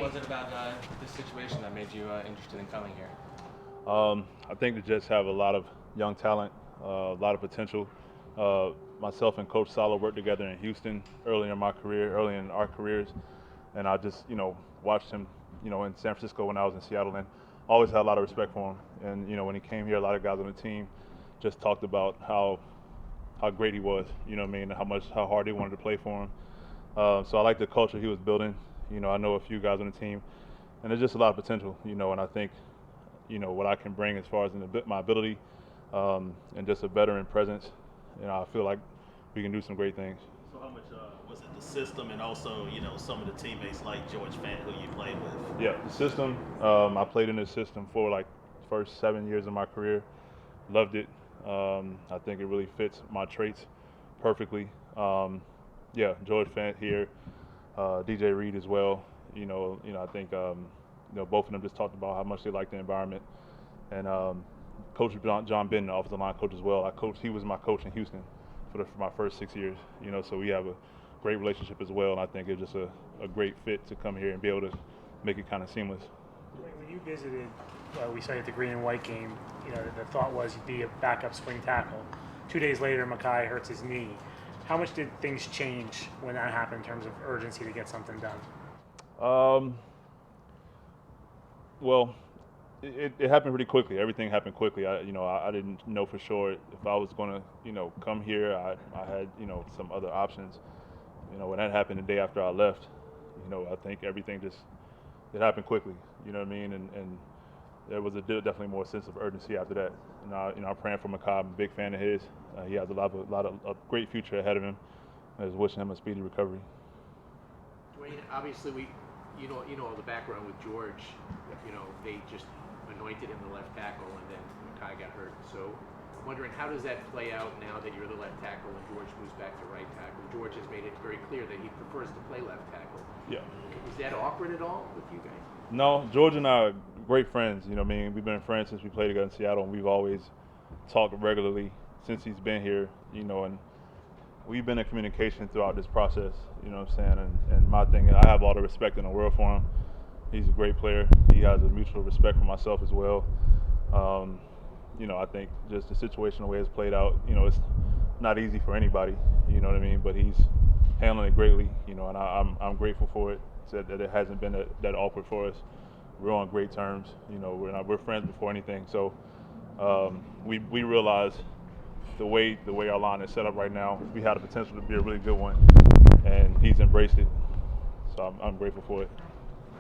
was it about this situation that made you interested in coming here? I think to just have a lot of young talent, a lot of potential. Uh, Myself and Coach Sala worked together in Houston early in my career, early in our careers, and I just, watched him, in San Francisco when I was in Seattle, and always had a lot of respect for him. And when he came here, a lot of guys on the team just talked about how great he was. You know what I mean? How hard they wanted to play for him. So I like the culture he was building. I know a few guys on the team, and there's just a lot of potential. And I think what I can bring as far as my ability and just a veteran presence. I feel like we can do some great things. So how much was it the system and also, some of the teammates like George Fant who you played with? Yeah, the system. I played in this system for like the first 7 years of my career. Loved it. I think it really fits my traits perfectly. Yeah, George Fant here, DJ Reed as well. I think both of them just talked about how much they like the environment. And Coach John Benton, the offensive line coach as well. He was my coach in Houston for my first 6 years. So we have a great relationship as well. And I think it's just a great fit to come here and be able to make it kind of seamless. When you visited, we saw you at the green and white game. The thought was you'd be a backup swing tackle. 2 days later, Makai hurts his knee. How much did things change when that happened in terms of urgency to get something done? Well, it happened pretty quickly. Everything happened quickly. I didn't know for sure if I was going to, come here. I had, some other options. When that happened the day after I left, I think everything it happened quickly. You know what I mean? And there was definitely more sense of urgency after that. I'm praying for Makai. I'm a big fan of his. He has a lot of a great future ahead of him. I was wishing him a speedy recovery. Duane, obviously you know all the background with George. They just anointed him the left tackle, and then Makai got hurt. So I'm wondering, how does that play out now that you're the left tackle and George moves back to right tackle? George has made it very clear that he prefers to play left tackle. Yeah. Is that awkward at all with you guys? No, George and I are great friends. We've been friends since we played together in Seattle, and we've always talked regularly since he's been here. And we've been in communication throughout this process. You know what I'm saying? And my thing, I have all the respect in the world for him. He's a great player. He has a mutual respect for myself as well. I think just the situation, the way it's played out, it's not easy for anybody. You know what I mean? But he's handling it greatly. And I'm grateful for it. That it hasn't been that awkward for us. We're on great terms. We're friends before anything. So we realize the way our line is set up right now, we have the potential to be a really good one, and he's embraced it. So I'm grateful for it.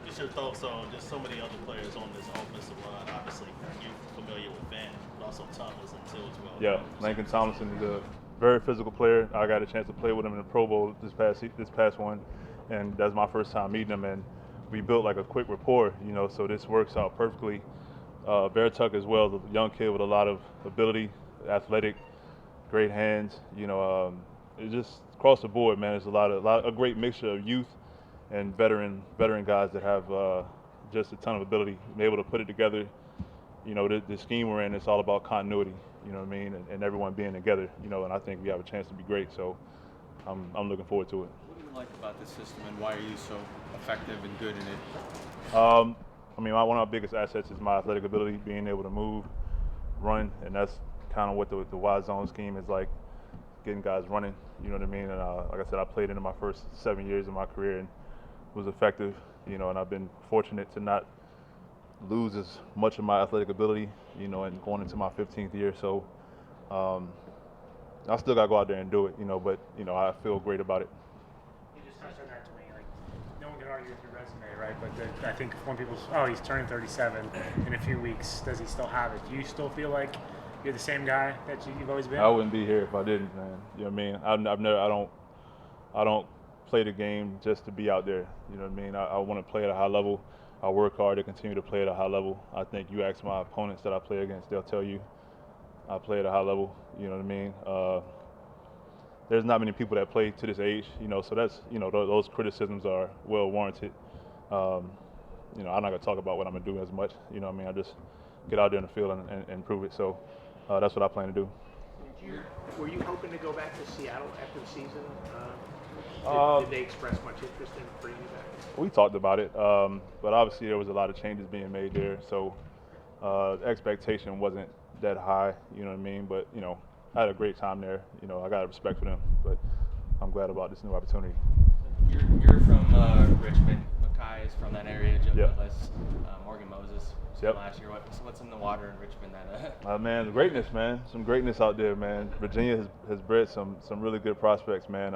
Just your thoughts on just so many other players on this offensive line. Obviously, you're familiar with Fant, but also Thompson too as well. Yeah, Lincoln Thompson is a very physical player. I got a chance to play with him in the Pro Bowl this past one, and that's my first time meeting him. And we built like a quick rapport, So this works out perfectly. Tuck as well, the young kid with a lot of ability, athletic, great hands. It's just across the board, man. There's a great mixture of youth and veteran guys that have just a ton of ability, and able to put it together. The scheme we're in, it's all about continuity. You know what I mean, and everyone being together. And I think we have a chance to be great. So I'm looking forward to it. What do you like about this system, and why are you so effective and good in it? One of our biggest assets is my athletic ability, being able to move, run, and that's kind of what the wide zone scheme is like, getting guys running. You know what I mean? And like I said, I played into my first 7 years of my career and was effective. And I've been fortunate to not lose as much of my athletic ability. And going into my 15th year, so I still got to go out there and do it. But I feel great about it. You just touched on that to me. Like, no one can argue with your resume, right? But I think when people, he's turning 37 in a few weeks. Does he still have it? Do you still feel like you're the same guy that you've always been? I wouldn't be here if I didn't, man. You know what I mean? I don't play the game just to be out there. You know what I mean? I want to play at a high level. I work hard to continue to play at a high level. I think you ask my opponents that I play against, they'll tell you I play at a high level. You know what I mean? There's not many people that play to this age, so that's, those criticisms are well warranted. I'm not going to talk about what I'm going to do as much. You know what I mean? I just get out there in the field and prove it. So that's what I plan to do. Were you hoping to go back to Seattle after the season? Did they express much interest in bringing you back? We talked about it, but obviously there was a lot of changes being made there, so expectation wasn't that high, you know what I mean? But, you know, I had a great time there. You know, I got respect for them, but I'm glad about this new opportunity. You're from Richmond. Makai is from that area. Joe Yep. Douglas, Morgan Moses Yep. last year. What's in the water in Richmond that? Man, greatness, man. Some greatness out there, man. Virginia has bred some really good prospects, man.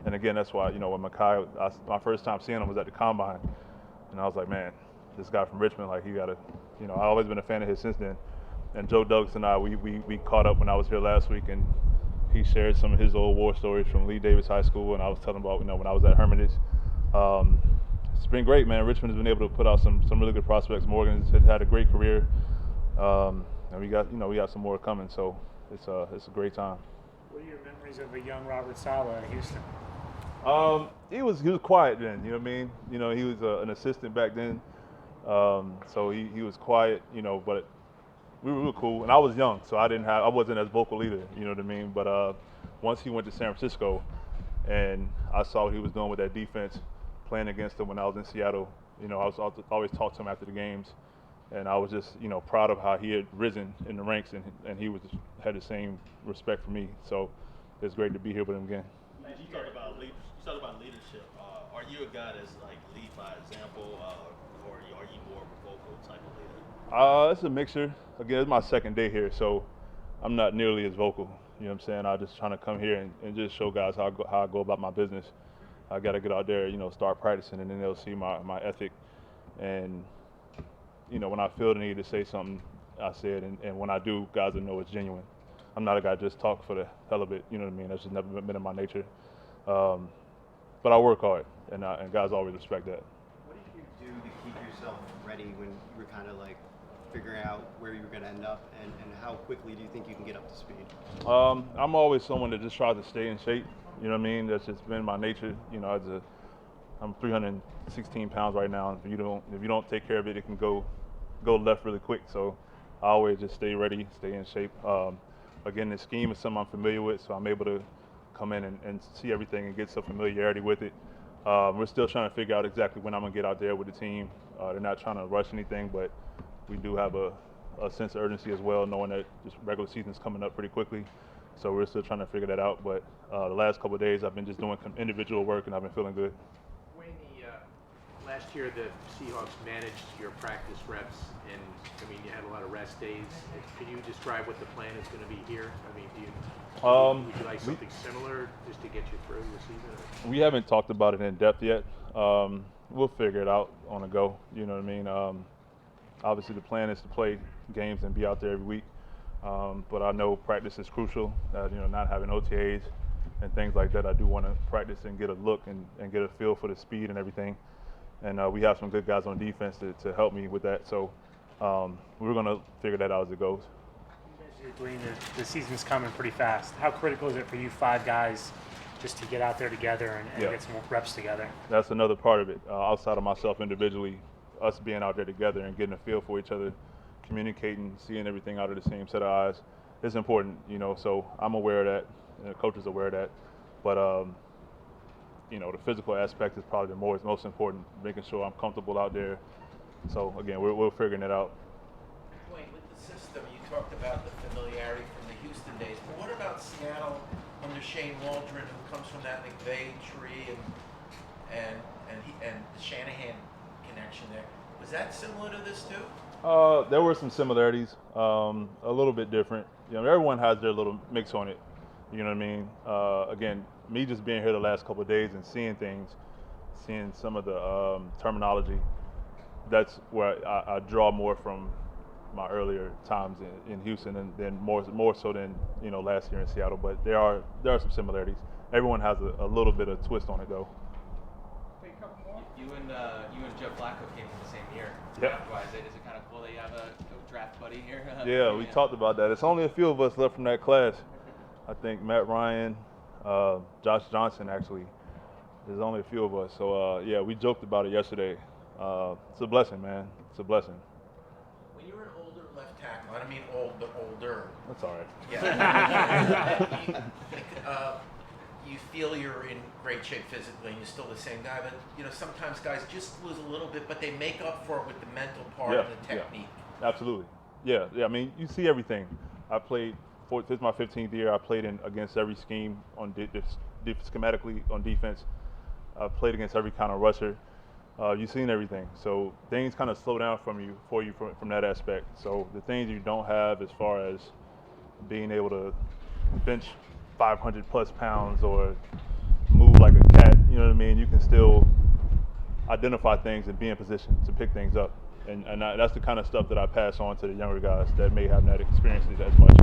And again, that's why, you know, when Makai, my first time seeing him was at the Combine, and I was like, man, this guy from Richmond, like, he got to, you know, I've always been a fan of his since then. And Joe Douglas and I, we caught up when I was here last week, and he shared some of his old war stories from Lee Davis High School, and I was telling about, you know, when I was at Hermitage. It's been great, man. Richmond has been able to put out some really good prospects. Morgan has had a great career, and we got some more coming. So it's a great time. What are your memories of a young Robert Saleh in Houston? He was quiet then. You know what I mean? You know, he was an assistant back then, so he was quiet. You know, but we were cool, and I was young, so I wasn't as vocal either. You know what I mean? But once he went to San Francisco, and I saw what he was doing with that defense, playing against him when I was in Seattle. You know, I was always talk to him after the games, and I was just, you know, proud of how he had risen in the ranks, and he had the same respect for me. So it's great to be here with him again. You talk about leadership. Are you a guy that's like lead by example, or are you more of a vocal type of leader? It's a mixture. Again, it's my second day here, so I'm not nearly as vocal. You know what I'm saying? I'm just trying to come here and just show guys how I go about my business. I got to get out there, you know, start practicing, and then they'll see my ethic. And, you know, when I feel the need to say something, I say it. And when I do, guys will know it's genuine. I'm not a guy just talk for the hell of it. You know what I mean? That's just never been in my nature. But I work hard, and guys always respect that. What did you do to keep yourself ready when you were kind of like figuring out where you were going to end up, and how quickly do you think you can get up to speed? I'm always someone that just tries to stay in shape. You know what I mean? That's just been my nature. You know, I'm 316 pounds right now. And if you don't take care of it, it can go left really quick. So I always just stay ready, stay in shape. Again, the scheme is something I'm familiar with, so I'm able to come in and see everything and get some familiarity with it. We're still trying to figure out exactly when I'm gonna get out there with the team. They're not trying to rush anything, but we do have a sense of urgency as well, knowing that just regular season's coming up pretty quickly. So we're still trying to figure that out. But the last couple of days, I've been just doing individual work, and I've been feeling good. Wayne, last year the Seahawks managed your practice reps, and I mean you had a lot of rest days. Can you describe what the plan is going to be here? I mean, would you like something similar just to get you through the season? Or? We haven't talked about it in depth yet. We'll figure it out on the go. You know what I mean? Obviously, the plan is to play games and be out there every week. But I know practice is crucial. You know, not having OTAs and things like that. I do want to practice and get a look and get a feel for the speed and everything. And we have some good guys on defense to help me with that. So we're going to figure that out as it goes. Duane, the season's coming pretty fast. How critical is it for you 5 guys just to get out there together and get some reps together? That's another part of it. Outside of myself individually, us being out there together and getting a feel for each other, communicating, seeing everything out of the same set of eyes is important, you know. So I'm aware of that, and the coach is aware of that. But you know, the physical aspect is probably the most important. Making sure I'm comfortable out there. So again, we're figuring it out. Duane, with the system, you talked about the familiarity from the Houston days. But what about Seattle under Shane Waldron, who comes from that McVay tree, and the Shanahan connection there? Was that similar to this too? There were some similarities, a little bit different. You know, everyone has their little mix on it. You know what I mean? Again, me just being here the last couple of days and seeing things, seeing some of the terminology, that's where I draw more from my earlier times in Houston, and then more so than, you know, last year in Seattle. But there are some similarities. Everyone has a little bit of twist on it though. You and Jeff Flacco came from the same year. Yep. Draft-wise, is it kind of cool that you have a draft buddy here? Yeah, we talked about that. It's only a few of us left from that class. I think Matt Ryan, Josh Johnson, actually. There's only a few of us. So, yeah, we joked about it yesterday. It's a blessing, man. It's a blessing. When you were an older left tackle, I don't mean old, but older. That's all right. Yeah. you feel you're in great shape physically and you're still the same guy, but you know sometimes guys just lose a little bit, but they make up for it with the mental part and the technique. Absolutely. Yeah. I mean, you see everything. I played. This is my 15th year. I played against every scheme on schematically on defense. I played against every kind of rusher. You've seen everything. So things kind of slow down for you from that aspect. So the things you don't have as far as being able to bench 500 plus pounds or move like a cat, you know what I mean? You can still identify things and be in position to pick things up. And that's the kind of stuff that I pass on to the younger guys that may have not experienced it as much.